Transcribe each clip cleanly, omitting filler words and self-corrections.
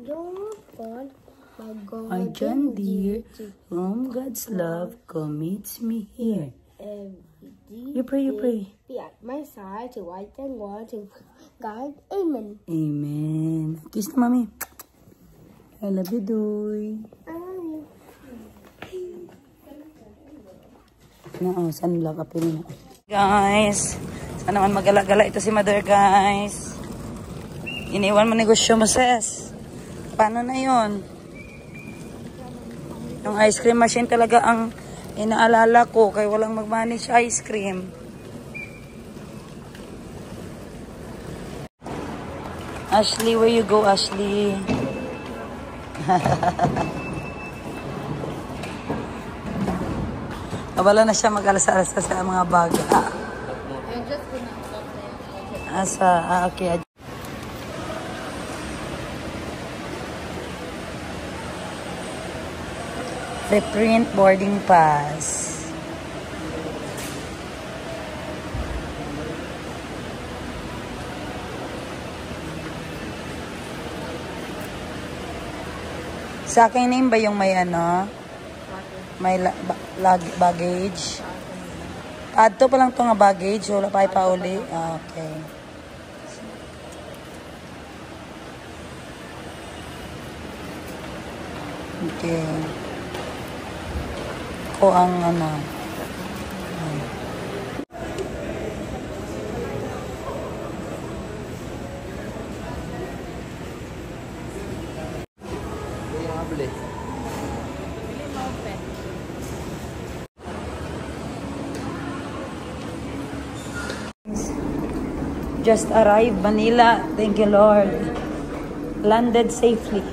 God, my God, I John dear, whom God's love commits me here. You pray, you pray. Be at my side to right and God to God. Amen. Amen. Kiss na, Mami. I love you, Doy. Sunblock up yun. Guys, sana naman magala-gala ito si Mother, guys. Iniwan mo negosyo mo, sis. Paano na yun? Yung ice cream machine talaga ang inaalala ko kaya walang mag-manage ice cream. Ashley, where you go, Ashley? Abala na siya mag-alasa-alasa sa mga baga. Okay. Reprint boarding pass. Sa aking name ba yung may ano? May baggage? Adto pa lang ito nga baggage. Wala pa ipauli. Okay. Okay. Ako ang ano. Just arrived Manila. Thank you, Lord. Landed safely.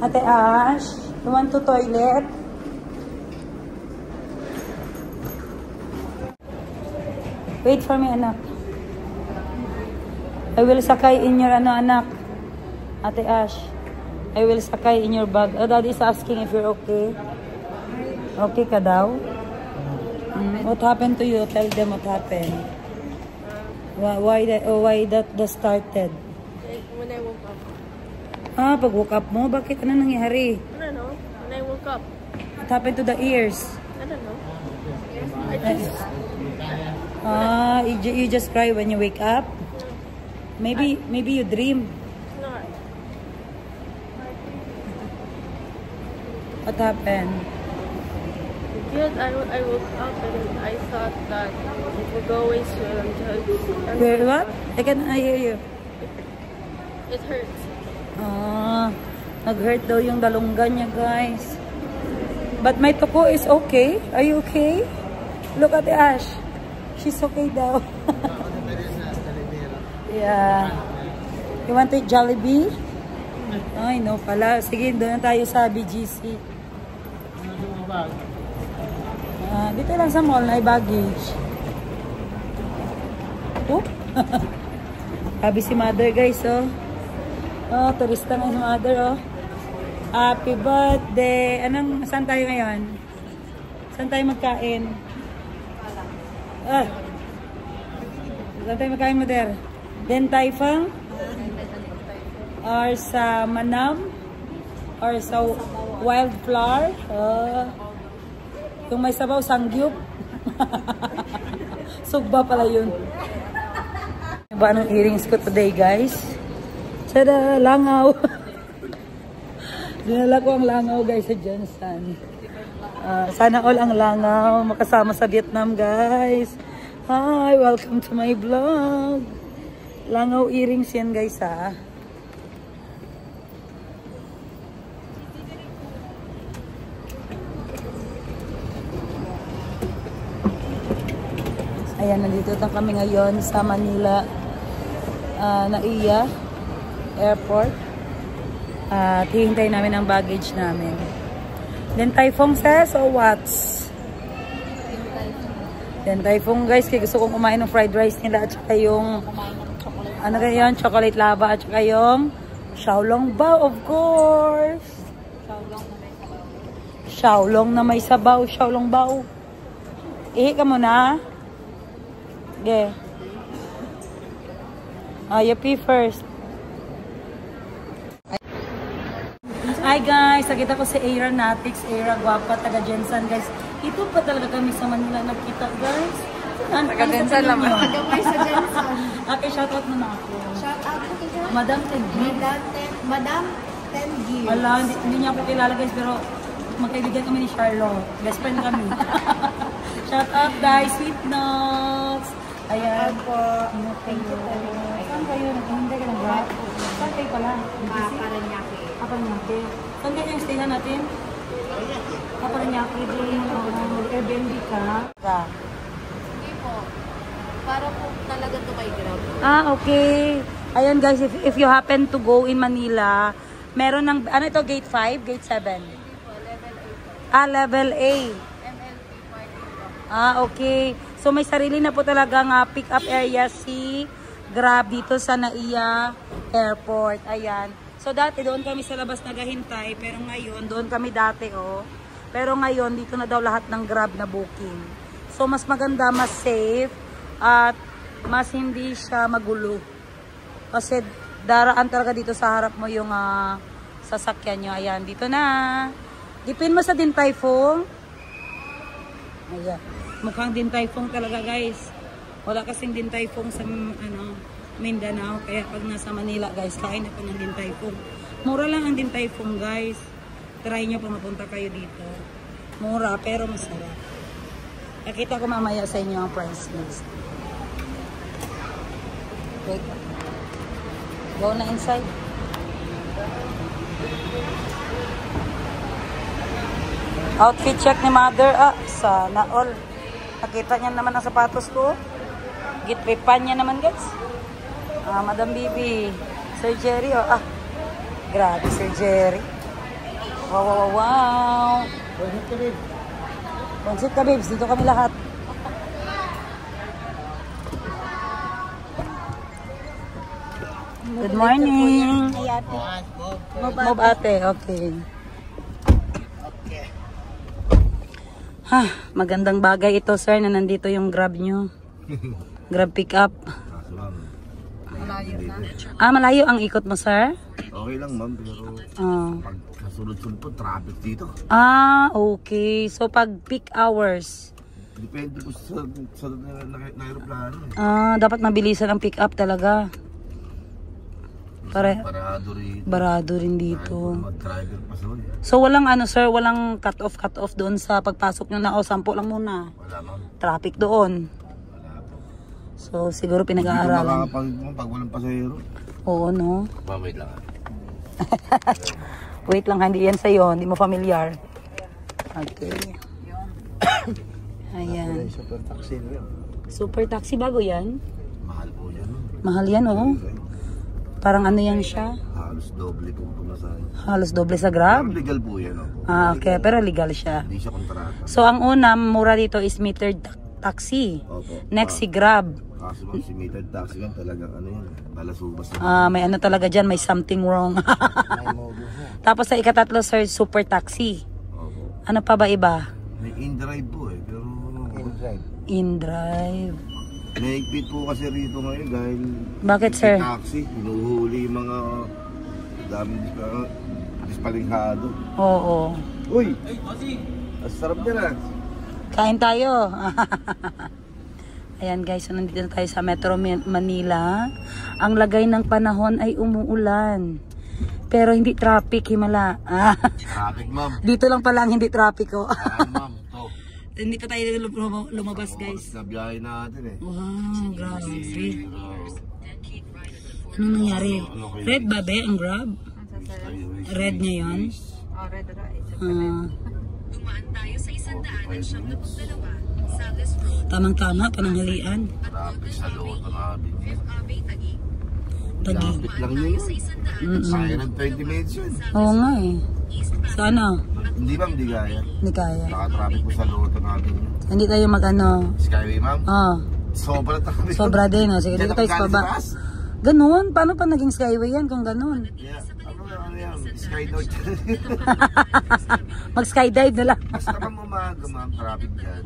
Ate Ash, you want to toilet? Wait for me, anak. I will sakay in your anak. Ate Ash, I will sakay in your bag. Oh, Daddy is asking if you're okay. Okay ka daw? What happened to you? Tell them what happened. Why that started? When I woke up. Pag woke up mo? Bakit? Ano nangyari? I don't know. When I woke up. What happened to the ears? I don't know. You just cry when you wake up? Maybe you dream. Not. What happened? Yes, I woke up and I thought that it would go away soon until Where, what? I hear you. it hurts. Nag-hurt daw yung dalunggan niya, guys. But my tuko is okay. Are you okay? Look at the Ash. She's okay daw. Yeah. You want to eat Jollibee? Ay, no pala. Sige, doon na tayo sa BGC. Dito lang sa mall na baggage. Oh. Sabi si Mother, guys, oh. Oh, turista na si Mother, oh. Happy birthday. Saan tayo ngayon? Saan tayo magkain? Saan tayo magkain, Mother? Din Tai Fung? Or sa Manam? Or sa Wildflower? Yung may sabaw, Sangyup. Sugba pala yun. Ba anong earrings ko today, guys? Tada, langaw. Dinala ko ang langaw, guys, sa Johnson. Sana all ang langaw makasama sa Vietnam, guys. Hi, welcome to my vlog. Langaw earrings yan, guys, ha. Ayan, nandito na kami ngayon sa Manila Naiya Airport. At hihintay namin ang baggage namin. Then Tai Fung says, or what? Then Tai Fung, guys, kaya gusto kong kumain ng fried rice nila at saka yung ano kaya yun, chocolate lava at saka yung Xiaolong Bao, of course. Xiaolong na may sabaw. Xiaolong Bao. Ihi ka muna. Okay. You pee first. Hi guys, nakita ko si Aira Natix, Aira Guapa, taga Jensen guys. Ito pa talaga kami sa Manila nagkita guys. Taga Jensen lang. Taga may sa Jensen. Okay, shoutout mo na ako. Shout out to kay Madam Tengi. Madam Tengi. Wala, hindi niya ako kilala guys, pero magkaibigan kami ni Charlotte. Best friend kami. Shout out guys, Sweet Nuts. Ayan. Thank you. Saan kayo? Nagkahinday ka ng grab? Saan kayo pala? Paranaque. Paranaque. Saan kayo yung stayhan natin? Paranaque din. Airbnb ka? Hindi po. Para po talaga to kay Grab. Okay. Ayan guys, if you happen to go in Manila, meron ng, ano ito, gate 5? Gate 7? Hindi po, level 8 po. Level A. MLP parking po. Okay. So may sarili na po talagang pick-up area si Grab dito sa Naiya Airport. Ayan. So dati doon kami sa labas naghahintay, pero ngayon doon kami dati Pero ngayon dito na daw lahat ng Grab na booking. So mas maganda, mas safe at mas hindi siya magulo. Kasi daraan talaga dito sa harap mo yung sasakyan nyo. Ayan, dito na. Dipin mo sa Din Tai Fung. Ayan. Mukhang Din Tai Fung talaga guys. Wala kasing Din Tai Fung sa Mindanao. Kaya pag nasa Manila guys, kain ako ng Din Tai Fung. Mura lang ang Din Tai Fung guys. Try nyo pa mapunta kayo dito. Mura pero masarap. Nakita ko mamaya sa inyo ang price list. Wait. Go na inside. Outfit check ni mother. Sana all. Nakita niya naman ang sapatos ko. Gitwipan niya naman guys. Madam Bibi. Sir Jerry. Grabe Sir Jerry. Wow. Concept ka babes. Dito kami lahat. Good morning. Ay, ate. Move ate. Okay. Magandang bagay ito sir na nandito yung Grab nyo. Grab pick up. Malayo na. Malayo ang ikot mo sir? Okay lang ma'am, pero pag kasunod-sunod po, traffic dito. Okay. So pag peak hours, Depende po sa aeroplano. dapat mabilisan ang pick up talaga. Barado rin dito. Mag-driver pa sa ulit. So walang sir, walang cut off doon sa pagpasok nyo na 10 lang muna. Wala ma'am. Traffic doon. Wala po. So siguro Hindi ko pinag-aaralan. makakapag pag walang pasahero. Oo no. Mamay lang. Wait lang, hindi yan sa'yo. Hindi mo familiar. Okay. Ayan. Super taxi na yun. Super taxi, bago yan? Mahal po yan. Mahal yan, Parang ano yan siya? Halos doble po pumasahe. Halos doble sa Grab? Legal po yan. Okay. Pero legal siya. Hindi siya kontrata. So, ang una, mura dito is metered taxi. Opo. Next, si Grab. Kaso ma'am, si metered taxi yan talagang yan. Balasubas. May ano talaga dyan, may something wrong. Tapos sa ikatatlo, sir, super taxi. Opo. Ano pa ba iba? May in-drive po pero... In-drive. Naigpit po kasi rito ngayon dahil... Bakit, sir? Taxi, hinuhuli yung mga daming dispalinghado. Oo. Uy! Ang sarap nila. Kain tayo. Ayan guys, so nandito na tayo sa Metro Manila. Ang lagay ng panahon ay umuulan. Pero hindi traffic, himala. Traffic, ma'am. Dito lang pala ang hindi traffic, Ma'am, to. Hindi pa tayo lumabas guys. Sa biyahe natin eh. Wow, grabe. Anong nangyari? Red ba be ang Grab? Red ngayon? Red right. Dumaan tayo sa 192 Salas Road. Tamang-tama, pananghalian. Traffic sa loob ng amin. FAB Taguig. Traffic lang yun. Kaya ng 20 minutes yun. Oo nga eh. Sana, Hindi ma'am, hindi kaya. hindi kaya. Naka-traffic po sa loob ng amin. Hindi tayo Skyway ma'am. Sobra traffic. Sobra din. Sige, dito tayo sa baba. Ganun? Paano pa naging skyway yan kung ganun? Yeah. Ano yan? Skydive. Mag-skydive na lang. Basta ma'am umaga ma'am, traffic dyan.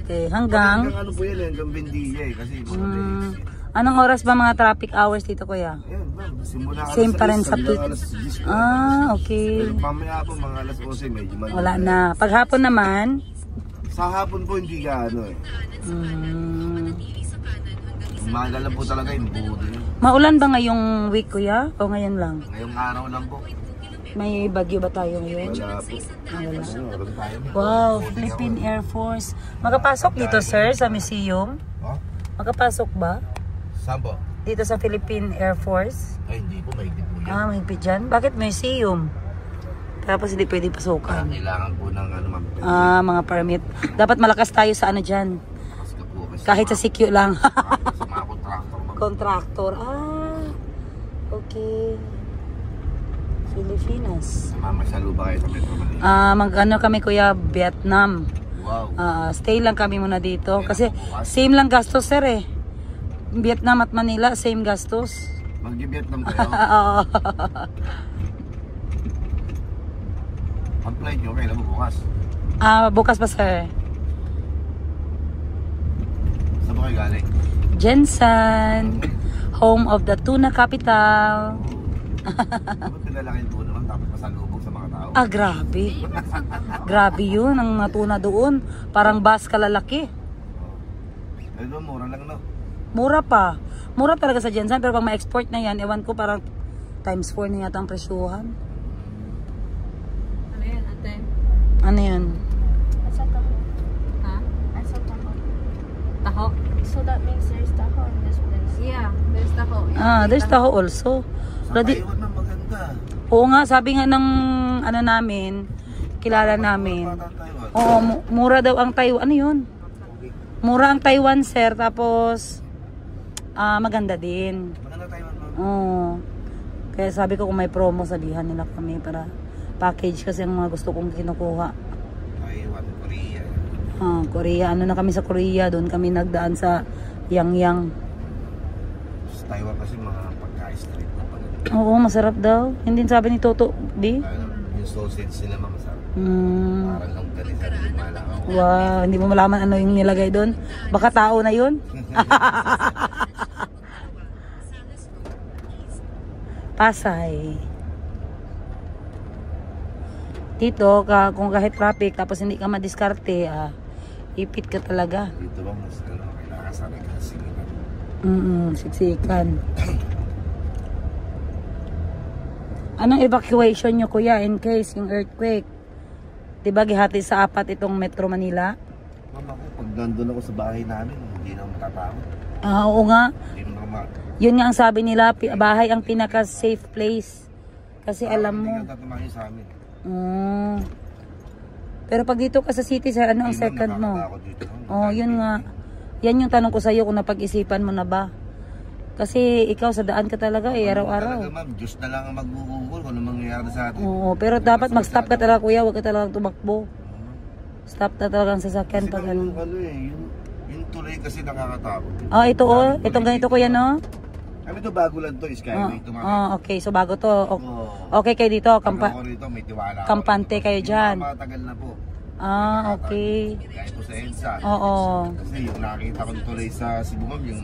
Okay. Hanggang? Hanggang ano po yan, hanggang Vendilla eh. Kasi mga days. Anong oras ba mga traffic hours dito, kuya? Ayan, ma'am. Simula alas Same pa rin 6 sa hanggang peak. alas 10 po. Okay. Mamaya po, mga alas 11, medyo maliit. Wala na. Paghapon naman, Sa hapon po, hindi gaano eh. Umaga lang po talaga yung budo yun. maulan ba ngayong week, kuya? O ngayon lang? Ngayong araw lang po. May bagyo ba tayo ngayon? Wala po. Wala. Meron tayo. Wow, Philippine Air Force. Makapasok dito, sir, sa museum? Oh? Makapasok ba? Saan po? Dito sa Philippine Air Force? Ay, hindi po. Mahigpit po yan. Ah, mahigpit dyan. Bakit museum? Tapos hindi pwede pasukan. Kailangan po ng ano, ma'am. Ah, mga permit. Dapat malakas tayo sa ano dyan. Kasi ka po. Kasi Kahit sa CQ lang. sa mga contractor. ma'am. Contractor. Ah, okay. Pilipinas. Mama, salo ba kayo sa Metro Manila? Ah, mag-ano kami, kuya, Vietnam. Wow. Stay lang kami muna dito. Kasi same lang gastos, sir eh. Vietnam at Manila, same gastos. Mag-Vietnam kayo. Oo. Ang flight nyo, kailan mo bukas? Bukas pa, sir. Saan ba kayo galing? Jensen, home of the tuna capital. Bakit pinalaking po naman tapos masalubog sa mga tao? Grabe. Grabe yun, ang natuna doon. Parang bus kalalaki. Ano, mura lang no? Mura pa. Mura talaga sa Jensen, pero pag ma-export na yan, ewan ko parang times 4 na yata ang presyuhan. Ano yan, ate? Ano yan? Asa taho? Ha? Asa taho? Taho? So that means there's taho in this place. Yeah, there's taho. Yeah, There's taho also. Sa Ready? Taiwan na maganda. Oo nga, sabi nga ng ano namin, kilala namin. Bata ang Taiwan. Oo, mura daw ang Taiwan. Ano yun? Mura ang Taiwan, sir. Tapos, maganda din. Maganda Taiwan ma'am. Oo. Kaya sabi ko kung may promo, sabihan nila kami para package kasi ang mga gusto kong kinukuha. Taiwan, Korea. Korea. Ano na kami sa Korea. Doon kami nagdaan sa Yangyang. Sa Taiwan kasi mga pagka-street na pag Oo, masarap daw. Hindi sabi ni Toto, di? yung sausage sila mga masarap. Mm. Parang lang galing sa rin malakaw. Wow, hindi mo malaman ano yung nilagay doon. Baka tao na yun. Pasay. Dito, kung kahit traffic, tapos hindi ka madiskarte, ipit ka talaga. Dito ba mas ano, kailangan sa nagkasinginan. Siksikan. Anong evacuation nyo, kuya, in case yung earthquake? Diba gihati sa 4 itong Metro Manila? Ma'am ako, pag nandun ako sa bahay namin, hindi na matatakot. Oo nga. Hindi mo naman. Yun nga ang sabi nila, bahay ang pinaka-safe place. Kasi alam mo. Hindi ka tatumahin sa amin. Pero pag dito ka sa city, sir, ano ang Hindi, ma'am, second mo? nakakatakot dito, ma'am. Oh, yun nga. Yan yung tanong ko sa iyo kung napag-isipan mo na ba. Kasi ikaw sa daan ka talaga eh, araw-araw. Talaga, ma'am, Diyos na lang ang mag-uungol kung ano mangyayari sa atin. Oo, pero dapat mag-stop ka talaga, kuya. Huwag ka talagang tumakbo. Stop na talaga ang sasakyan Kasi pag yung, ano. yung tuloy kasi nakakatakot. Ito itong ganito, kuya, no? Kami to bago lang to, Skyway. Okay, so bago to. Okay kayo dito, Ako rito, may tiwala. kampante kayo dyan. Matagal na po. Okay. Kaya po sa EDSA. Oo. Kasi yung nakita kong tuloy sa Cebu, ma'am, yung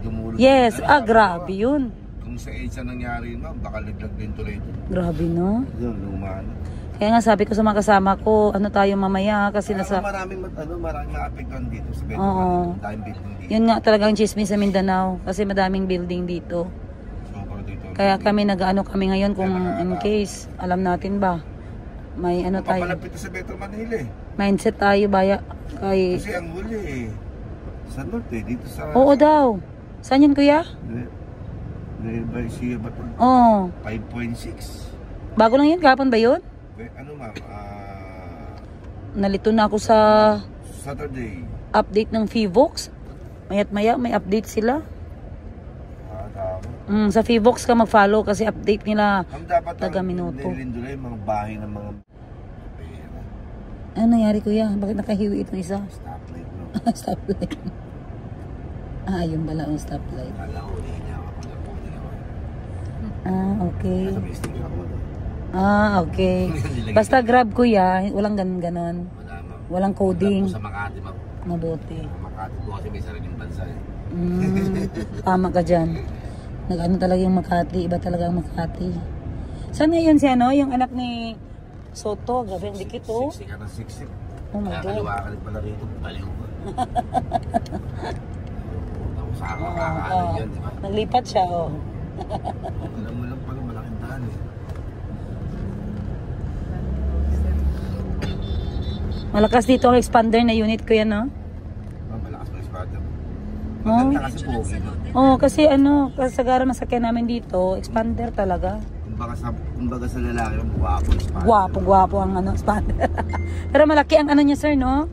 dumulog. Yes, grabe yun. Kung sa EDSA nangyari, ma'am, baka liglag din tuloy ito. Grabe, no? Yun, luma. Kaya nga sabi ko sa mga kasama ko, ano tayo mamaya kasi nasa... Maraming maapektuhan dito sa Metro. Oo. Daming building dito. Yun nga talagang chismis sa Mindanao kasi madaming building dito. Sobra dito. Kaya kami nag-ano kami ngayon kung in case, alam natin ba, may ano tayo. Papalapit sa Metro Manila eh. Mindset tayo baya kay... Kasi ang huli eh. Sa north eh, dito sa... Oo daw. Saan yun, kuya? By Sia ba ito? Oo. 5.6. Bago lang yun, kahapon ba yun? Ano ma'am? Nalito na ako sa Saturday. update ng Fivox. Maya't maya, may update sila. Tama. Sa Fivox ka mag-follow kasi update nila Ang dapat taga minuto. nilindulay yung mga bahay ng mga... Ano nangyari, kuya? Bakit nakahiwi itong isa? Stoplight no? Stoplight. Yun pala ang stoplight. Kala ko hindi niya ako. Wala po din ako. Okay. Nasa may sticker ako. Okay. Basta grab, kuya. Walang ganon. Wala ma'am. Walang coding. Wala po sa Makati ma'am. Mabuti. Makati po kasi may sariling bansa eh. Tama ka dyan. Nag-ano talaga yung Makati. Iba talaga ang Makati. Saan ngayon si ano? Yung anak ni Soto. Grabe, ang dikit oh. Siksi ka ng siksi. Oh my Kaya God. kaliwa ka rin pala rito. Baliw ko. Tapos sa ako kakaanin Oo. yan, di ba? Naglipat siya oh. Alam mo lang pala malaking daan eh. Malakas dito ang expander na unit ko yan, no? Malakas pa yung spot. Oh. Maganda kasi pogi. Oo, kasi ano, kasagaran masakyan namin dito, expander talaga. Kumbaga sa lalaki, guwapo yung spot. Gwapo ang ano, expander. Pero malaki ang ano niya, sir, no?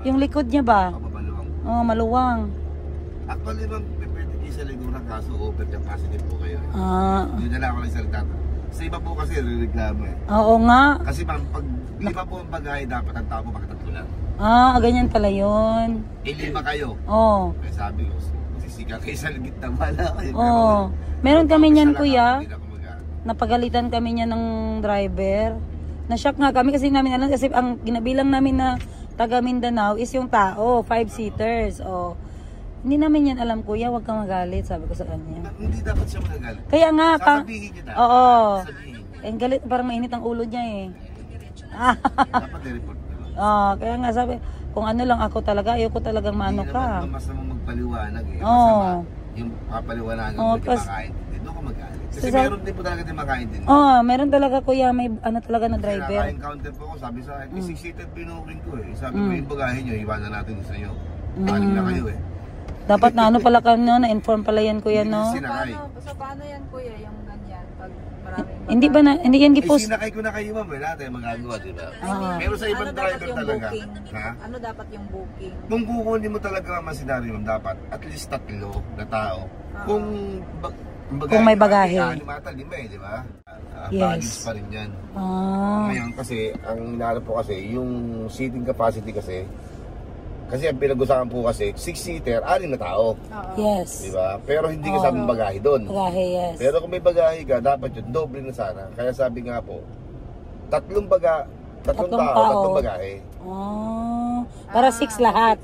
Yung likod niya ba? Maluwang. Oo, maluwang. Actually, ma'am, pwede kayo sa liguran kaso open capacity po kayo. Hindi na lang ako nagsalita. Sa iba po kasi reklamo eh. Oo nga. Kasi ma'am, pag lima po ang bagay, dapat ang tao po makatatlo lang. Ganyan pala yun. Lima kayo. Oo. Kaya sabi ko, sisika kayo sa gitna, wala kayo. Oo. Meron kami niyan, kuya. Hindi na ako mag-aano. Napagalitan kami niya ng driver. Na-shock nga kami kasi namin alam kasi ang ginabilang namin na taga Mindanao is yung tao, 5-seaters. Oh. Hindi namin yan alam, kuya, wag kang magalit, sabi ko sa kanya. Hindi dapat siya magagalit. Kaya nga, Sasabihin niya dapat. oo. Sabihin. Ang galit, parang mainit ang ulo niya eh. Dapat i-report niya. Kaya nga sabi, kung ano lang ako talaga, ayoko talagang maano Hindi ka. naman masama magpaliwanag eh. Oo. Masama yung papaliwanagan Oo, mo, di pas- makaintindi. Doon ka magalit. Kasi Sa- meron din po talaga din makaintindi. Meron talaga, kuya, may ano talaga na driver. Naka-encounter po ako, sabi sa akin, 6-seater binuking ko eh. Sabi ko, yung bagahe nyo, iwanan natin sa inyo. Anim na kayo eh. Dapat na ano pala ka, no? Na-inform pala yan, kuya, no? Sinakay. Paano yan, kuya, yung ganyan? Pag maraming Hindi ba na, hindi yan Eh, gipost. sinakay ko na kayo ma'am, wala tayong magagawa, di ba? Pero sa ibang driver talaga. Ha? Ano dapat yung booking? Kung kukunin mo talaga ang senaryo, ma'am, dapat at least 3 na tao. Kung Kung may bagahe. Mata, 5 eh, di ba? Yes. Baggage pa rin yan. Ngayon kasi, ang inaarap po kasi, yung seating capacity kasi ang pinag-usapan po kasi, 6-seater, 6 na tao. Yes. Di ba? Pero hindi kasama bagahe doon. Bagahe, yes. Pero kung may bagahe ka, dapat yun, doble na sana. Kaya sabi nga po, tatlong tao, 3 bagahe. Para 6 lahat.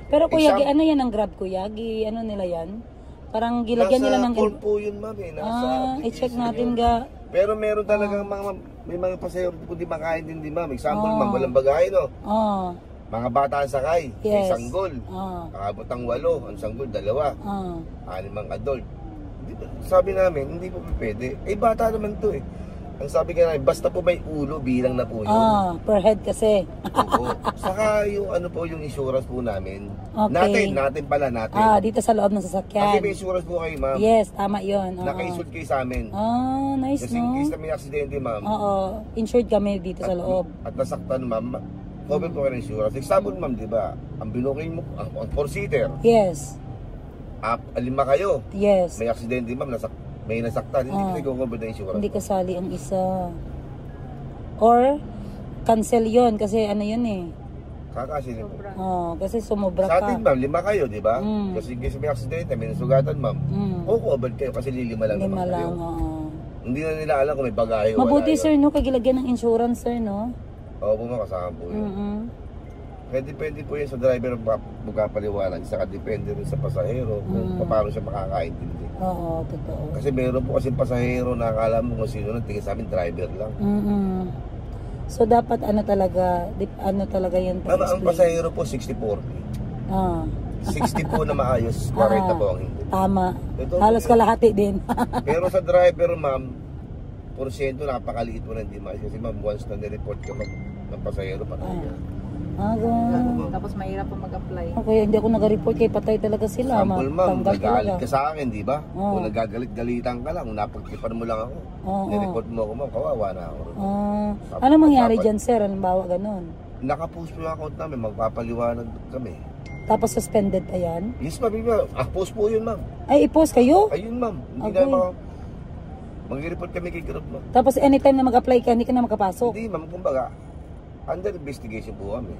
Pero kuya, Exam- ano yan ang Grab, kuya? Ano nila yan? Parang gilagyan nila ng... Nasa call po yun, ma'am eh. Nasa i-check application natin yun. ga. Pero meron talagang may mga pasahero po di makaintindi, ma'am. Example, ma'am, walang bagahe, no? Mga bata ang sakay, may Yes. sanggol. Nakabot ang 8, ang sanggol 2. 6 ang adult. Sabi namin, hindi po pwede. Eh, bata naman to eh. Ang sabi ka namin, basta po may ulo, bilang na po yun. Per head kasi. Oo. Saka yung ano po yung insurance po namin. Okay. Natin pala. Dito sa loob ng Kasi sasakyan. may insurance po kayo, ma'am. Yes, tama yun. Naka-insure kayo sa amin. Nice, Kasi in no? case na may aksidente, ma'am. Insured kami dito sa loob. At nasaktan, ma'am, cover po kayo ng insurance. Example, ma'am, di ba? Ang binuking mo, ang 4-seater, Yes. 5 kayo. Yes. May aksidente, ma'am, may nasaktan. Hindi ko i-cover ng insurance. Hindi kasali ang isa. Or, cancel yun kasi ano yun eh. Kakasin po. Kasi sumobra Sa ka. atin, ma'am, 5 kayo, di ba? Kasi in case may aksidente, may nasugatan, ma'am. Cover kayo kasi 5 lang 5 naman lang, kayo. Hindi na nila alam kung may bagahe o Mabuti, wala. sir, no? Kagilagyan ng insurance, sir, no? Oo po, kasama po yun. Kaya depende po yun sa driver magkapaliwanag. Saka depende rin sa pasahero kung paano siya makakaintindi. Oo, totoo. Kasi meron po kasi pasahero na akala mo kung sino nang tingin sa amin, driver lang. So, dapat ano talaga yan? Ang pasahero po, 60-40. 60 po na maayos, 40 po ang hindi. Tama. Ito, Halos kalahati din. Pero sa driver, ma'am, porsyento napakaliit po na hindi maayos. Kasi ma'am, once na nireport ka ng pasahero, patay yan. Tapos mahirap po mag-apply. Okay, hindi ako nag-report kay patay talaga sila. Sample, ma'am, Tanggal nagalit talaga. ka sa akin, di ba? Kung nagagalit-galitan ka lang, kung napagtipan mo lang ako, nireport mo ako, ma'am, kawawa na ako. Ano mangyari dyan, sir? Halimbawa ganun. Nakapost po yung account namin, magpapaliwanag kami. Tapos suspended pa yan? Yes, ma'am, post po yun, ma'am. Ay, i-post kayo? Ayun, ma'am. Hindi Okay. na mag-report kami kay group, ma'am. Tapos anytime na mag-apply ka, hindi ka na makapasok? Hindi, ma'am, kumbaga, under investigation po kami.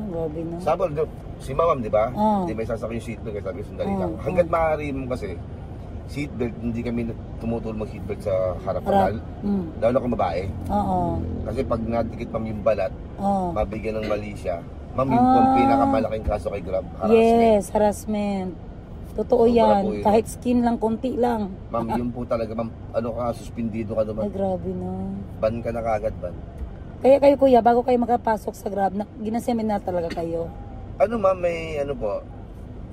Grabe na. Sabol, si ma'am, di ba? Hindi may sasakay yung seatbelt, kaya sabi ko, sandali lang. Hanggat maaari mo kasi, seatbelt, hindi kami tumutulong mag-seatbelt sa harapan. Lalo na kung babae. Oo. Kasi pag nadikit ma'am yung balat, mabigyan ng mali siya, Ma'am, yun po ang pinakamalaking kaso kay Grab. Harassment. Yes, harassment. Totoo Sobra yan. po yun. Kahit skin lang, konti lang. Ma'am, yun po talaga, ma'am, ano ka, suspindido ka Ay, naman. grabe na. Ban ka na kagad, ban. Kaya kayo kuya, bago kayo makapasok sa Grab, ginaseminar talaga kayo? Ano ma'am, may ano po,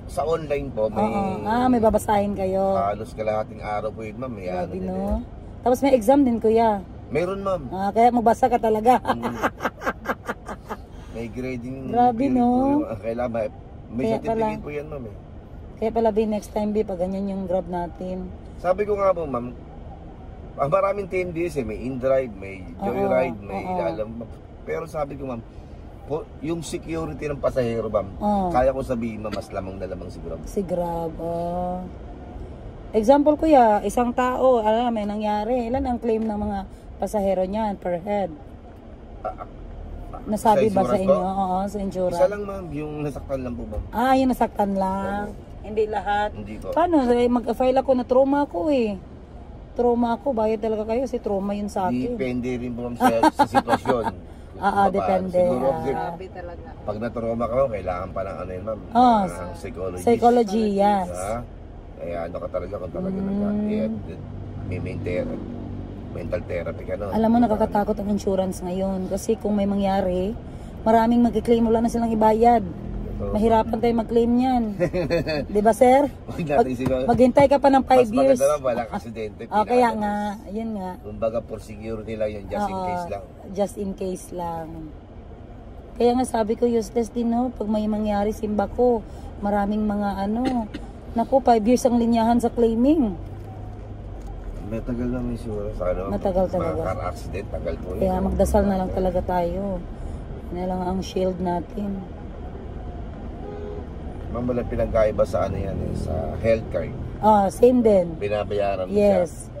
sa online po, may Oo. May babasahin kayo. halos kalahating araw po yun, ma'am. May ano Grabe din no. Tapos may exam din kuya. Meron, ma'am. Kaya magbasa ka talaga. May grading. Grabe, period no? po yung, kailangan may Kaya certificate pala. po yan, ma'am. Kaya pala next time pag ganyan yung Grab natin. Sabi ko nga po, ma'am, maraming TNBS may InDrive, may Joyride, may alam. Pero sabi ko, ma'am, yung security ng pasahero, ma'am, kaya ko sabihin, ma'am, mas lamang na lamang si Grab. Si Grab, Example kuya, isang tao, may nangyari. Ilan ang claim ng mga pasahero niyan per head? Nasabi ba sa inyo? Oo, sa insurance. Isa lang, ma'am, yung nasaktan lang po, ma'am. Yung nasaktan lang. Hindi lahat. Hindi po. Paano? Mag-file ako na trauma ako eh. Trauma ako, bayad talaga kayo si trauma yun sa akin. Depende rin po, ma'am, sa sitwasyon. Depende. Siguro, Grabe talaga. pag na-trauma ka, ma'am, kailangan pa ng ano yun, ma'am. Psychologist. Psychology, yes. Kaya ano ka talaga kung talaga may mental therapy ka, no? Alam mo, nakakatakot ang insurance ngayon. Kasi kung may mangyari, maraming mag-claim, wala na silang ibayad. Mahirapan tayo mag-claim yan. Di ba, sir? Maghintay ka pa ng 5 years. Mas maganda naman, walang aksidente. Kaya nga, yun nga. Kumbaga for security lang yun, just in case lang. Just in case lang. Kaya nga sabi ko, useless din, no? Pag may mangyari, simba ko, maraming mga naku, 5 years ang linyahan sa claiming. Matagal na may sura sa Matagal talaga. Mga car accident, tagal po yun. Kaya magdasal na lang talaga tayo. Yan na lang ang shield natin. Ma'am, wala pinagkaiba sa yan sa health card. Same din. Binabayaran mo siya. Yes.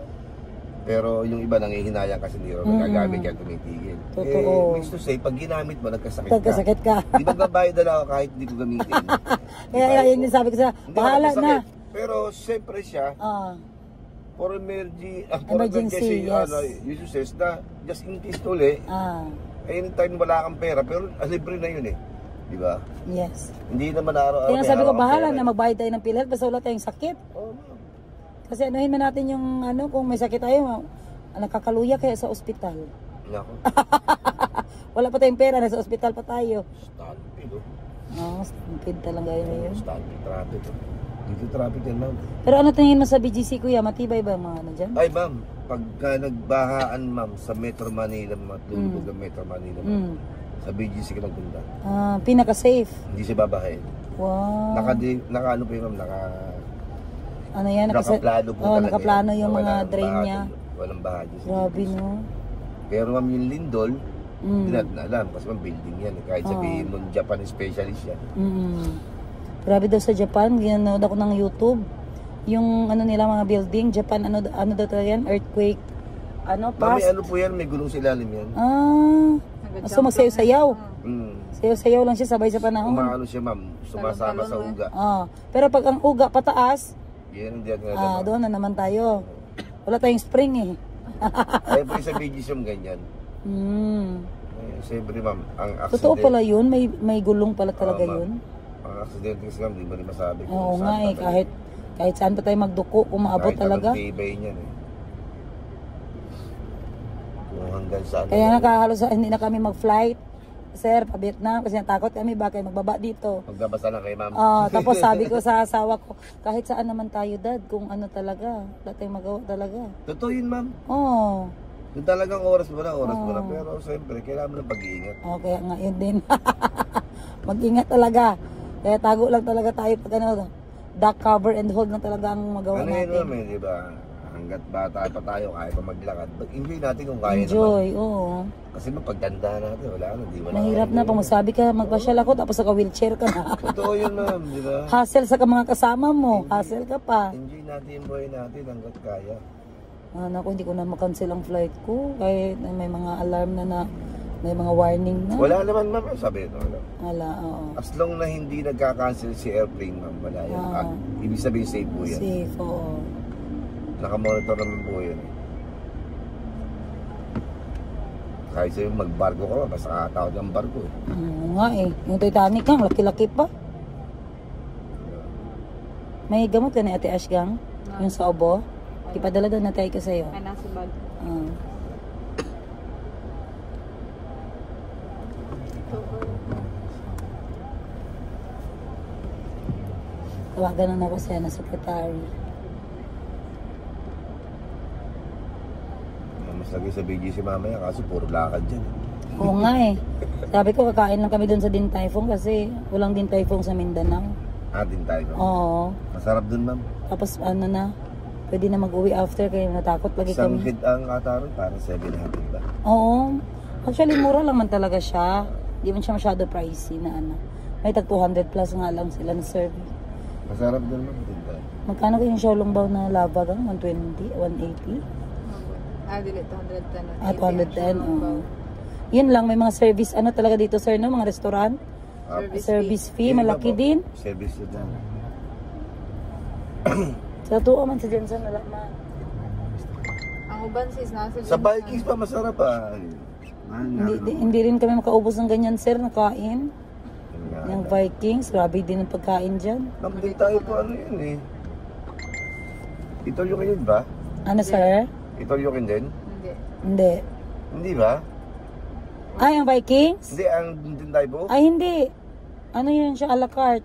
Pero yung iba nangihinayang kasi hindi rin nagagamit kaya tumitigil. Totoo. Means to say, pag ginamit mo, nagkasakit ka. Nagkasakit ka. Di ba babayad na ako kahit hindi ko gamitin? Kaya yun yung sabi ko sa, bahala na. Pero siyempre siya, for emergency, yes. Usually says na, just in case tuli, anytime wala kang pera, pero libre na yun eh. Di ba? Yes. Hindi naman araw-araw. Kaya sabi ko, bahala na magbayad tayo ng PhilHealth basta wala tayong sakit. Kasi anuhin na natin yung kung may sakit tayo, nakakaluya kaya sa ospital. Nako. Wala pa tayong pera, nasa ospital pa tayo. Stampede, Stampede talaga yun. Stampede, traffic. Dito traffic yan, ma'am. Pero ano tingin mo sa BGC, kuya? Matibay ba mga dyan? Ay, ma'am, pagka nagbahaan, ma'am, sa Metro Manila, matulog ng Metro Manila, ma'am, sa BGC ka magpunta. Pinaka-safe. Hindi siya babahain. Wow. Naka-ano po yun, ma'am, nakaplano po talaga. Nakaplano yung mga drain niya. Walang baha. Grabe, no? Pero ma'am, yung lindol, hindi natin alam. Kasi ma'am, building yan. Kahit sabihin mo, Japan specialist yan. Grabe daw sa Japan. Ginanood ako ng YouTube. Yung nila mga building. Japan, ano daw talaga yan? Earthquake. Ma'am, may po yan. May gulong sa ilalim yan. So magsayaw-sayaw. Sayaw-sayaw lang siya sabay sa panahon. Umaano siya, ma'am. Sumasama sa uga. Pero pag ang uga pataas, yan hindi natin alam. doon na naman tayo. Wala tayong spring eh. Ay po sa BGC yung ganyan. Siyempre ma'am, ang accident. Totoo pala yun? May gulong pala talaga yun? Ang accident kasi ma'am, di ba rin masabi kung Oo nga eh, kahit saan pa tayo magduko, kung maabot talaga. Kahit ang tibay niyan eh. Kung hanggang saan. Kaya nakahalos hindi na kami mag-flight. Sir, pa Vietnam kasi natakot kami baka magbaba dito. Magbabasa lang kay ma'am. Tapos sabi ko sa asawa ko, kahit saan naman tayo dad, kung ano talaga, wala tayong magawa talaga. Totoo yun ma'am. Yung talagang oras mo na. Pero siyempre, kailangan mo ng pag-iingat. Kaya nga yun din. Mag-ingat talaga. Kaya tago lang talaga tayo pag duck cover and hold na talaga ang magawa natin. Ano yun di ba? Hanggat bata pa tayo, kaya pa maglakad. Enjoy natin kung kaya Enjoy, naman. oo. Kasi mapagtanda natin, wala na. Mahirap na, pag magsabi ka, magpasyal ako, tapos naka-wheelchair ka na. Totoo yun ma'am, di ba? Hassle sa mga kasama mo, hassle ka pa. Enjoy natin yung buhay natin hanggat kaya. Naku, hindi ko na makancel ang flight ko. Kahit may mga alarm na may mga warning na. Wala naman ma'am, sabi ito. Wala, oo. As long na hindi nagka-cancel si airplane ma'am, wala yan. Ibig sabihin safe po yan. Safe, oo. Nakamonitor naman po yan. Kahit sa'yo magbarko ka, basta kakatawad ng barko eh. Nga eh. Yung Titanic gang, laki-laki pa. May gamot ka na Ate Ash gang? Yung sa obo? Ipadala doon na tayo ko sa'yo. Ay, nasa bag. Tawagan na ako siya na secretary. Mas lagi sa BGC mamaya, kaso puro lakad dyan. Oo nga eh. Sabi ko, kakain lang kami doon sa Din Tai Fung kasi walang Din Tai Fung sa Mindanao. Din Tai Fung? Oo. Masarap dun, ma'am. Tapos ano na, pwede na mag-uwi after kaya natakot lagi Isang kami. head ang kataron, parang 700 ba? Oo. Actually, mura lang man talaga siya. Hindi man siya masyado pricey na ano. May tag 200 plus nga lang sila na serve. Masarap dun, ma'am. Din Tai. Magkano kayong Xiaolong Bao na lava gang? 120? 180? Dili, 210. 210, oo. Yun lang, may mga service, ano talaga dito sir, no? Mga restaurant? Service fee, malaki din. Service dun. Sa tuwa man sa Jensen, wala man. Ang uban sis, nasa Sa Vikings pa, masarap pa. Hindi rin kami makaubos ng ganyan sir, na kain. Yung Vikings, grabe din ang pagkain dyan. Din tayo po, ano yun eh. Itolyo yun ba? Ano sir? Itolyo din? Hindi. Hindi. Hindi ba? Ay, ang Vikings? Hindi, ang din tayo po? Ay, hindi. Ano yun siya, a la carte.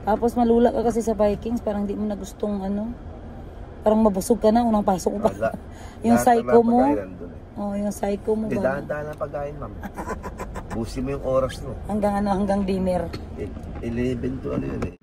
Tapos malula ka kasi sa Vikings, parang hindi mo na gustong ano. Parang mabusog ka na, unang pasok mo pa. Yung psycho mo. Oh, yung psycho mo ba? Dahan-dahan ang pagkain, ma'am. Busin mo yung oras mo. Hanggang ano, hanggang dinner. 11 to ano yun eh.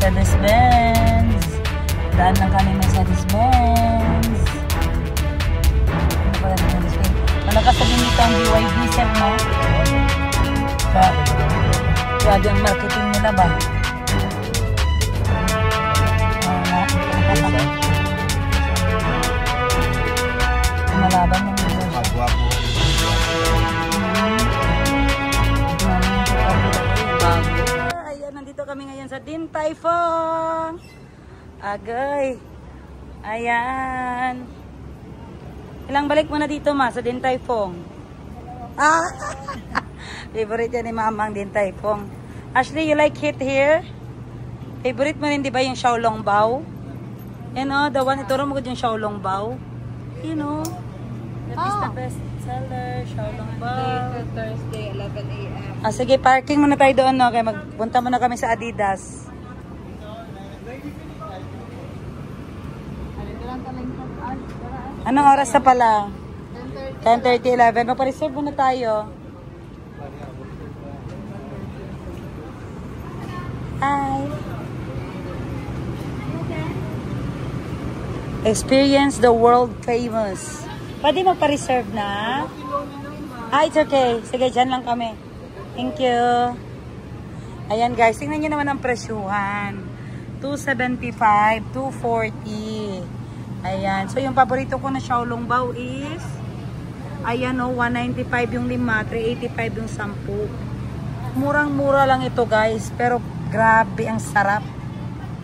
Mercedes-Benz. Daan lang kami Mercedes-Benz. Ano pala ng Mercedes-Benz? Malakas sa din dito ang BYD set, no? Grabe ang marketing nila ba? Malaban ng nila. Magwapo. Ayan, nandito kami ngayon sa Din Tai Fung. Agay. Ayan. Ilang balik mo na dito ma sa Din Tai Fung? Favorite yan ni Mama ang Din Tai Fung. Ashley, you like it here? Favorite mo rin di ba yung Xiaolong Bao? You know, the one, ituro mo ko yung Xiaolong Bao. You know, that is the best seller, Xiaolong Bao. Thursday, 11 a.m. Sige, parking muna tayo doon, no? Kaya magpunta muna kami sa Adidas. Anong oras na pala? 10:30, 11. Magpa-reserve muna tayo. Hi. Experience the world famous. Pwede magpa-reserve na? It's okay. Sige, dyan lang kami. Thank you. Ayan guys, tingnan nyo naman ang presyuhan. $275, $240. Ayan. So, yung paborito ko na Xiaolong Bao is, ayan o, $195 yung 5, $385 yung 10. Murang-mura lang ito guys, pero grabe ang sarap.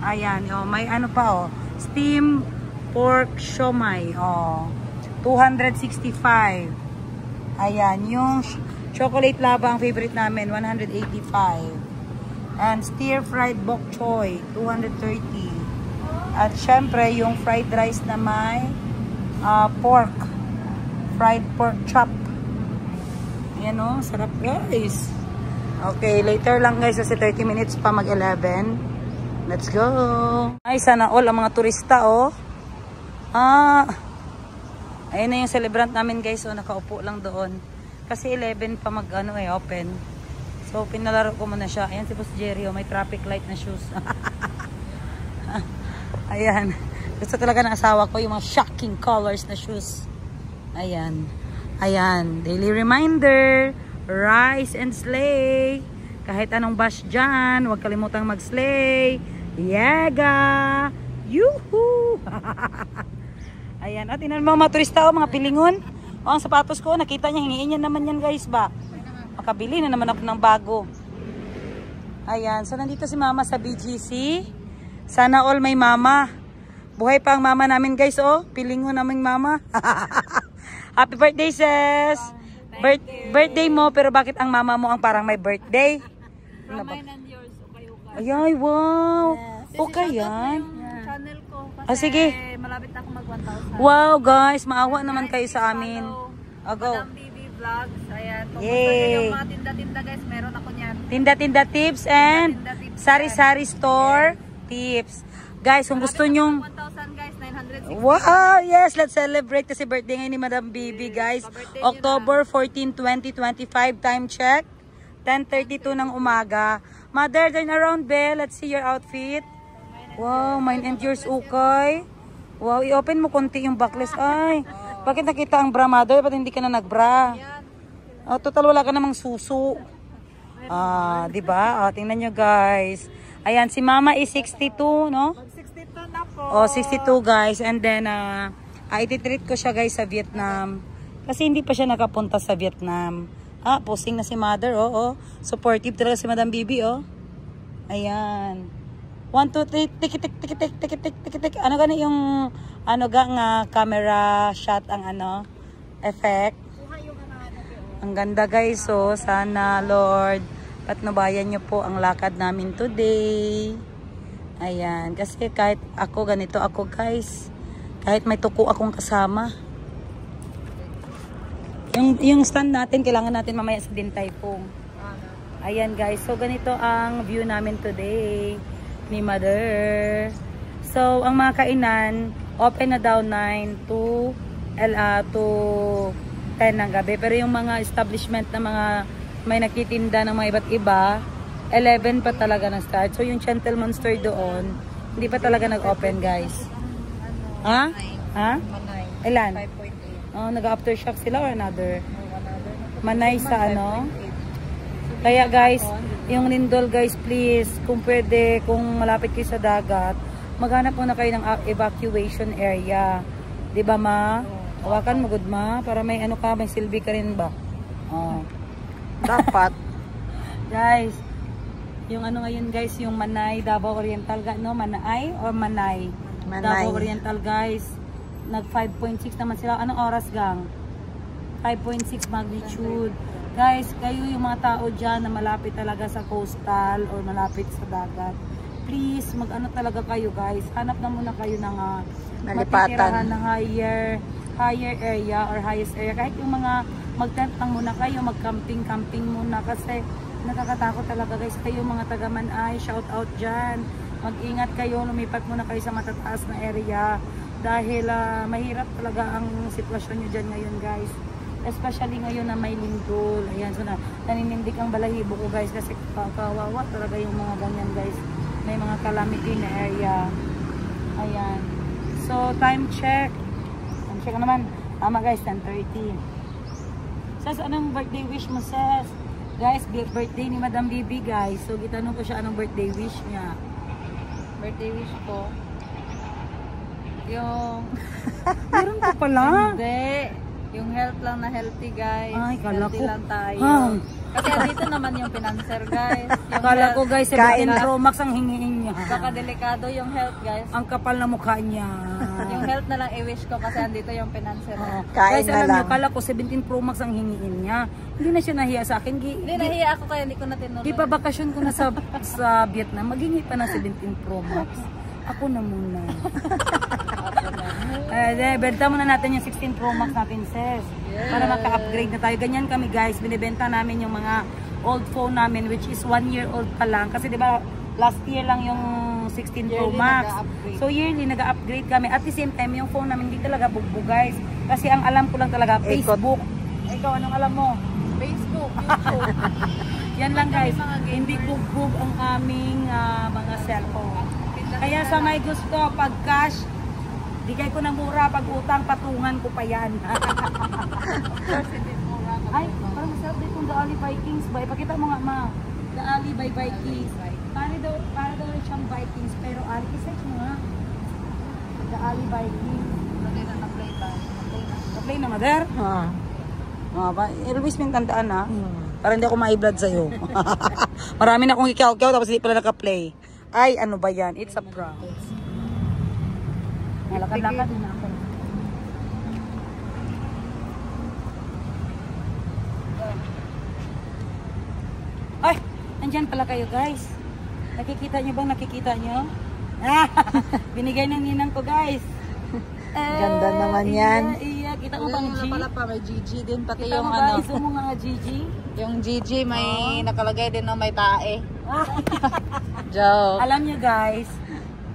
Ayan, o, may ano pa o, steam pork siomai, o, $265. Ayan, yung chocolate lava ang favorite namin, $185. And stir-fried bok choy, $230. At syempre, yung fried rice na may pork. Fried pork chop. Ayan o, sarap guys. Okay, later lang guys kasi 30 minutes pa mag-11. Let's go. Ay, sana all ang mga turista, oh. Ayun na yung celebrant namin guys, oh. Nakaupo lang doon. Kasi 11 pa open. So, pinalaro ko muna siya. Ayan si Boss Jerry, oh. May traffic light na shoes. Ayan. Gusto talaga ng asawa ko yung mga shocking colors na shoes. Ayan. Ayan. Daily reminder. Rise and slay. Kahit anong bash dyan, huwag kalimutang mag-slay. Yaga! Yuhu! Ayan. At tinan mo mga turista, mga pilingon. Ang sapatos ko, nakita niya, hingiin niya naman yan guys ba? Makabili na naman ako ng bago. Ayan. So, nandito si mama sa BGC. Sana all may mama. Buhay pa ang mama namin guys, oh. Pilingon naming mama. Happy birthday, sis! Birthday mo, pero bakit ang mama mo ang parang may birthday? From mine and yours, okay. Ay, wow! Okay yan. Channel ko kasi Sige. malapit na ako mag 1,000. Wow, guys. Maawa naman kayo sa amin. Go. Madam BB Vlogs. Ayan. Kung gusto Yay. niyo yung mga tinda-tinda guys, meron ako niyan. Tinda-tinda tips and Tinda-tinda tips sari-sari store tips. Guys, kung gusto nyong... 1,000 guys, 960. Wow! Yes, let's celebrate kasi birthday ngayon ni Madam Bibi, guys. October 14, 2025. Time check. 10:32 ng umaga. Mother, turn around, Belle. Let's see your outfit. Wow, mine and yours, ukay. Wow, i-open mo konti yung backless. Ay, bakit nakita ang bra, Mother? Ba't hindi ka na nagbra? Oh, total, wala ka namang suso. Diba? Tingnan nyo, guys. Ayan, si Mama is 62, no? 62 na po. Oh, 62 guys. And then, ititreat ko siya guys sa Vietnam. Kasi hindi pa siya nakapunta sa Vietnam. Posing na si Mother, oh. Supportive talaga si Madam Bibi, oh. Ayan. 1, 2, 3, tik. Ano gani yung, camera shot ang effect. Ang ganda guys, oh. Sana, Lord, patnubayan niyo po ang lakad namin today. Ayan, kasi kahit ako, ganito ako guys. Kahit may tuko akong kasama. Yung stand natin, kailangan natin mamaya sa Dintay Pong. Ayan guys, so ganito ang view namin today ni Mother. So, ang mga kainan, open na daw 9 to 10 ng gabi. Pero yung mga establishment na mga may nagtitinda ng mga iba't iba, 11 pa talaga na start. So, yung Gentleman Store doon, hindi pa talaga nag-open, guys. Ha? Ilan? 5.8. Oh, nag-aftershock sila or another? Manay sa Kaya, guys, yung Lindol, guys, please, kung pwede, kung malapit kayo sa dagat, maghanap muna kayo ng evacuation area. Diba, ma? Hawakan mo, good, ma? Para may may silbi ka rin ba? Oh. Dapat. Guys, yung ngayon guys, yung Manay, Davao Oriental, no? Manay or Manay? Davao Oriental guys, nag 5.6 naman sila. Anong oras gang? 5.6 magnitude. Guys, kayo yung mga tao dyan na malapit talaga sa coastal or malapit sa dagat. Please, talaga kayo guys. Hanap na muna kayo ng matitirahan na higher area or highest area. Kahit yung mga mag-tent lang muna kayo, mag-camping muna kasi nakakatakot talaga guys. Kayo mga taga-Manay, shout out dyan. Mag-ingat kayo, lumipat muna kayo sa matataas na area dahil mahirap talaga ang sitwasyon nyo dyan ngayon guys. Especially ngayon na may lindol. Ayan, so naninindik ang balahibo ko guys kasi kawawa talaga yung mga ganyan guys. May mga calamity na area. Ayan. So, time check. Time check naman. Tama guys, 10:30. Sas, anong birthday wish mo, Sas? Guys, birthday ni Madam Bibi, guys. So, gitanong ko siya anong birthday wish niya. Birthday wish ko. Yung... Meron ka pala? Hindi. Yung health lang na healthy, guys. Ay, kala healthy ko. lang tayo. Kasi dito naman yung financer, guys. Yung Akala ko, health, guys, 17 Pro Max ang hingiin niya. baka delikado yung health, guys. Ang kapal na mukha niya. Yung health na lang i-wish ko kasi andito yung financer. Guys, alam niyo, kala ko 17 Pro Max ang hingiin niya. Hindi na siya nahiya sa akin. Hindi, nahiya ako kaya hindi ko na tinulog. Di ba bakasyon ko na sa Vietnam, maghingi pa na 17 Pro Max. Ako na muna. Benta muna natin yung 16 Pro Max natin, sis. Para maka-upgrade na tayo. Ganyan kami guys, binibenta namin yung mga old phone namin, which is 1 year old pa lang. Kasi diba, last year lang yung 16 Pro Max. So yearly, nag-upgrade kami. At the same time, yung phone namin hindi talaga bugbog, guys. Kasi ang alam ko lang talaga, Facebook. Ikaw, anong alam mo? Facebook, YouTube. Yan lang, guys. Hindi bugbog ang aming mga cellphone. Kaya sa may gusto, pag cash, bigay ko ng mura. Pag utang, patungan ko pa yan. Ay, parang masarap dito yung The Ali Vikings ba? Ipakita mo nga, ma. The Ali by Vikings. Para daw rin siyang Vikings. Pero Ali, isa-search mo nga. The Ali Vikings. Na-play ba? Na-play na, mother? Always may tandaan, ha? Para hindi ako ma-blood sa'yo. Marami na akong ikaw-ikaw tapos hindi pala naka-play. Ay, ano ba yan? It's a prank. Nalakad-lakad din ako. Ay, nandyan pala kayo, guys. Nakikita nyo bang nakikita nyo? Binigay ng ninang ko, guys. Ganda naman yan. Iya, kita mo bang G? Pala pa, may GG din. Pati Kita yung mo ba? Iso mo nga GG? Yung GG may nakalagay din na may tae. Joke. Alam nyo, guys,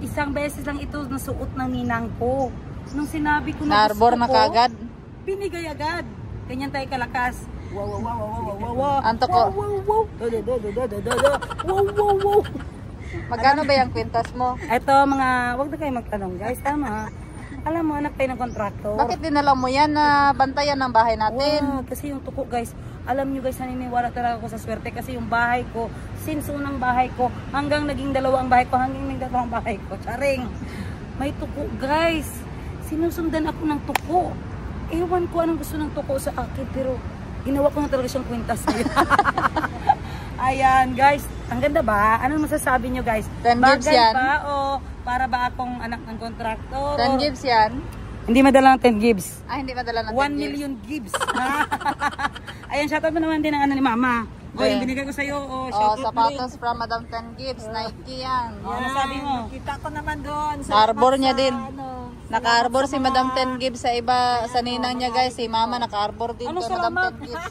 isang beses lang ito nasuot ng ninang ko. Nung sinabi ko na Na-arbor na kagad. Binigay agad. Ganyan tayo kalakas. Wow, wow, wow, wow, wow, wow. Anto ko. Wow, wow, wow. Wow, wow, wow. Magkano ba yung kwintas mo? Ito, mga, wag na kayo magtanong, guys. Tama. Alam mo, anak tayo ng kontraktor. Bakit dinala mo yan na bantayan ng bahay natin? Wow, kasi yung tuko, guys. Alam nyo, guys, naniniwala talaga ako sa swerte. Kasi yung bahay ko, since unang bahay ko, hanggang naging dalawa ang bahay ko, hanggang naging dalawang bahay ko. Charing. May tuko, guys. Sinusundan ako ng tuko. Ewan ko anong gusto ng tuko sa akin, pero ginawa ko na talaga siyang kwintas. Ayan, guys. Ang ganda ba? Anong masasabi nyo, guys? 10 gives yan. Bagay ba o para ba akong anak ng kontraktor? 10 gives yan? Hindi madala ng 10 gives. Hindi madala ng 10 1 million gives. Ayan, shoutout mo naman din ang ano ni Mama. O, yung binigay ko sa'yo. O, shoutout sapatos from Madam 10 gives. Nike yan. O, ano sabi mo? Kita ko naman doon. Naka-arbor niya din. Naka-arbor si Madam 10 gives sa iba, sa ninang niya, guys. Si Mama naka-arbor din kay Madam 10 gives.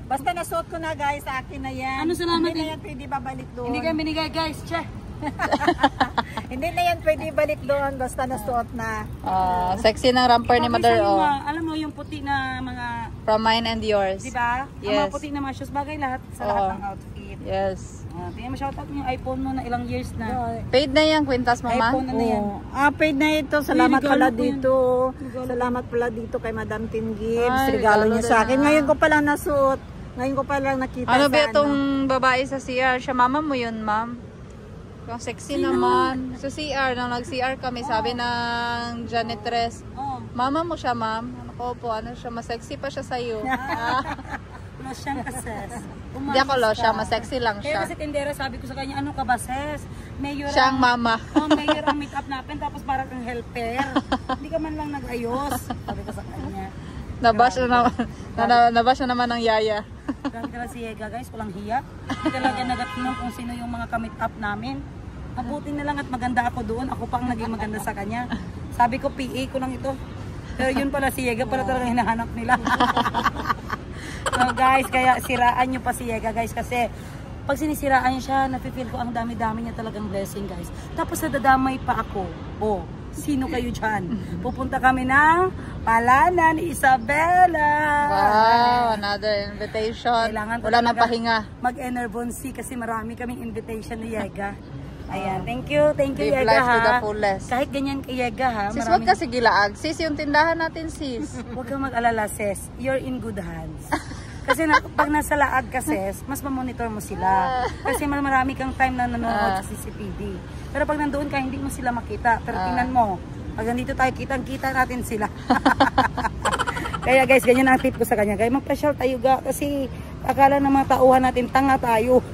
Basta nasuot ko na, guys, sa akin na yan. Ano salamat Hindi na yan pwede babalik doon. Hindi kayo binigay, guys. Che. Hindi na yan pwede balik doon. Basta nasuot na. Sexy ng romper ni Mother. Alam mo yung puti na mga... From mine and yours. Diba? Ang Yes. mga puti na mga shoes, bagay lahat sa lahat ng outfit. Yes. Tingnan mo, shoutout mo yung iPhone mo na ilang years na. Paid na yan, kwintas mo, ma? iPhone ano yan? Paid na ito. Salamat regalo pala ko dito. Salamat pala dito kay Madam Tin Gibbs. Ay, Regalo regalo niya din sa akin. na. Ngayon ko palang nasuot. Ngayon ko palang nakita Ano sa ba itong babae sa CR? Siya mama mo yun, ma'am? Yung sexy naman. Sa CR, nang nag-CR kami, sabi ng janitress, Oh. mama mo siya, ma'am? Ano ko po, ano siya, mas sexy pa siya sa'yo. Plus siyang kases. Hindi ako lo siya, mas sexy lang Kaya siya. kasi tindera, sabi ko sa kanya, ano ka ba, ses? Mayor Siyang mama. Mayor ang make-up natin, tapos parang kang helper. Hindi ka man lang nag-ayos. Sabi ko sa kanya. Nabash na naman ng yaya. Grabe ka lang si Yega, guys. Walang hiya. Hindi talaga nagatinong kung sino yung mga kamit up namin. Mabuti na lang at maganda ako doon. Ako pang naging maganda sa kanya. Sabi ko, PA ko lang ito. Pero yun pala si Yega, pala talaga hinahanap nila. So guys, kaya siraan nyo pa si Yega, guys. Kasi pag sinisiraan niya siya, napipil ko ang dami-dami niya talagang blessing, guys. Tapos nadadamay pa ako. Oh, sino kayo dyan? Pupunta kami ng Palanan, Isabela. Wow, another invitation. Kailangan ko Wala nang talaga pahinga. mag-enervonsi kasi marami kaming invitation ni Yega. Ayan, thank you Live Yega, life to the ha. fullest. Kahit ganyan kay Yega, ha. Sis, wag kasi gilaag. Sis, yung tindahan natin, sis. Huwag kang mag-alala, sis. You're in good hands. Kasi pag nasa laag ka, sis, mas mamonitor mo sila. Kasi marami kang time na nanonood sa CCTV. Pero pag nandoon ka, hindi mo sila makita. Pero tingnan mo, pag nandito tayo, kitang-kita natin sila. Kaya guys, ganyan ang tip ko sa kanya. Kaya magpa-share tayo ga. Kasi akala ng mga tauhan natin, tanga tayo.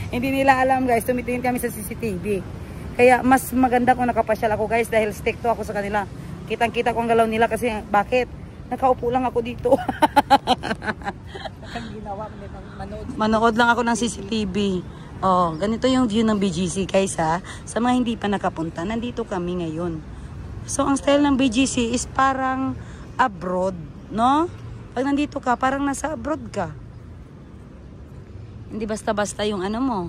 Hindi nila alam, guys. Tumitingin kami sa CCTV. Kaya mas maganda kung nakapasyal ako, guys. Dahil stick to ako sa kanila. Kitang-kita ko ang galaw nila kasi bakit? Nakaupo lang ako dito. Manood lang ako ng CCTV. Oh, ganito yung view ng BGC, guys, ha. Sa mga hindi pa nakapunta, nandito kami ngayon. So, ang style ng BGC is parang abroad, no? Pag nandito ka, parang nasa abroad ka. Hindi basta-basta yung ano mo.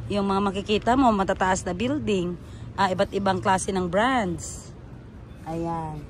Yung mga makikita mo, matataas na building. Iba't ibang klase ng brands. Ayan.